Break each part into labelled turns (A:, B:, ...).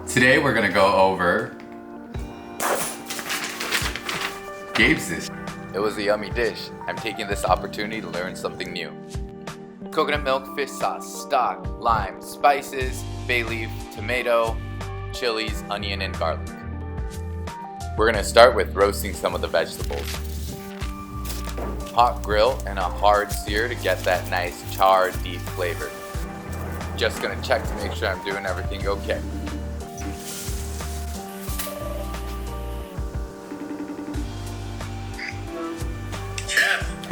A: Today we're gonna go over Gabe's dish.
B: It was a yummy dish. I'm taking this opportunity to learn something new. Coconut milk, fish sauce, stock, lime, spices, bay leaf, tomato, chilies, onion, and garlic. We're gonna start with roasting some of the vegetables. Hot grill and a hard sear to get that nice charred, deep flavor. Just gonna check to make sure I'm doing everything okay.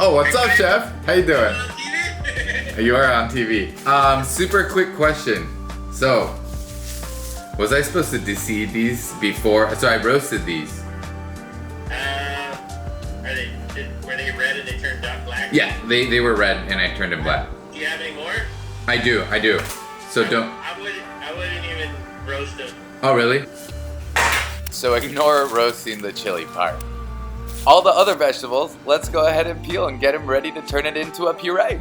A: Oh, what's up, Chef? How you doing? You are on TV. Super quick question. So, was I supposed to deseed these before? So I roasted these.
C: Were they red and they turned black?
A: Yeah, they were red and I turned them black.
C: Do you have any more?
A: I do. So don't.
C: I wouldn't even roast them.
A: Oh, really?
B: So ignore roasting the chili part. All the other vegetables, let's go ahead and peel and get them ready to turn it into a puree.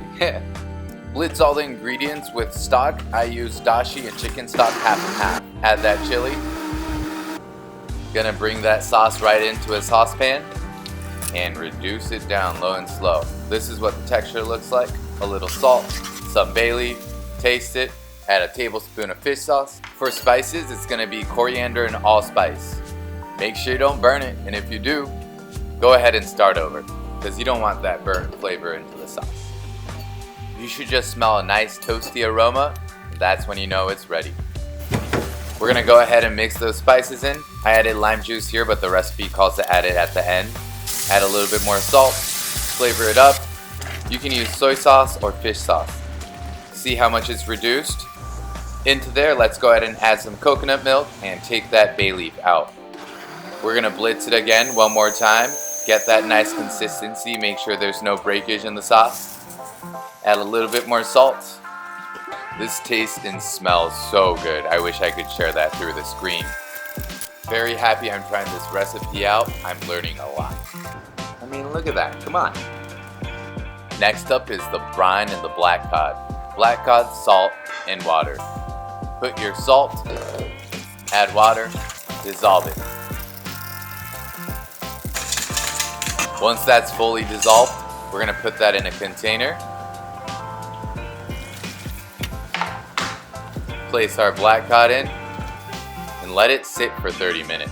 B: Blitz all the ingredients with stock. I use dashi and chicken stock half and half. Add that chili. Gonna bring that sauce right into a saucepan and reduce it down low and slow. This is what the texture looks like. A little salt, some bay leaf, taste it, add a tablespoon of fish sauce. For spices, it's gonna be coriander and allspice. Make sure you don't burn it, and if you do, go ahead and start over, because you don't want that burnt flavor into the sauce. You should just smell a nice toasty aroma. That's when you know it's ready. We're gonna go ahead and mix those spices in. I added lime juice here, but the recipe calls to add it at the end. Add a little bit more salt, flavor it up. You can use soy sauce or fish sauce. See how much it's reduced? Into there, let's go ahead and add some coconut milk and take that bay leaf out. We're gonna blitz it again one more time. Get that nice consistency, make sure there's no breakage in the sauce. Add a little bit more salt. This tastes and smells so good. I wish I could share that through the screen. Very happy I'm trying this recipe out. I'm learning a lot. I mean, look at that, come on. Next up is the brine and the black cod. Black cod, salt, and water. Put your salt, add water, dissolve it. Once that's fully dissolved, we're gonna put that in a container. Place our black cod in and let it sit for 30 minutes.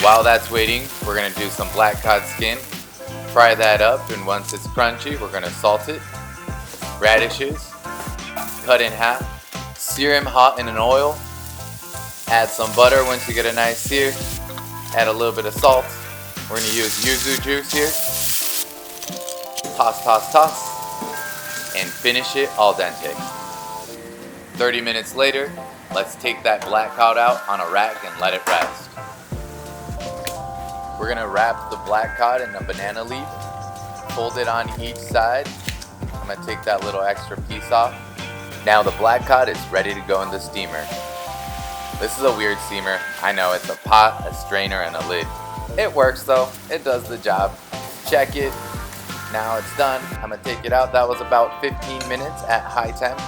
B: While that's waiting, we're gonna do some black cod skin. Fry that up, and once it's crunchy, we're gonna salt it. Radishes, cut in half. Sear them hot in an oil. Add some butter once you get a nice sear. Add a little bit of salt. We're gonna use yuzu juice here. Toss, toss, toss. And finish it al dente. 30 minutes later, let's take that black cod out on a rack and let it rest. We're gonna wrap the black cod in a banana leaf. Fold it on each side. I'm gonna take that little extra piece off. Now the black cod is ready to go in the steamer. This is a weird steamer. I know, it's a pot, a strainer, and a lid. It works though, it does the job. Check it. Now it's done. I'm gonna take it out. That was about 15 minutes at high temp.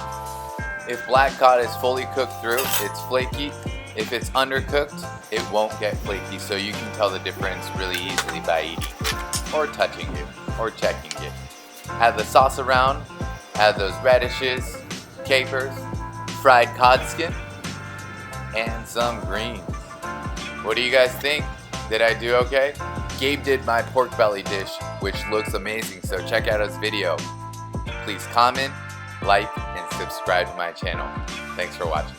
B: If black cod is fully cooked through, it's flaky. If it's undercooked, it won't get flaky, so you can tell the difference really easily by eating it, or touching it, or checking it. Add the sauce around, add those radishes, capers, fried cod skin, and some greens. What do you guys think? Did I do okay? Gabe did my pork belly dish, which looks amazing, so check out his video. Please comment, like, and subscribe to my channel. Thanks for watching.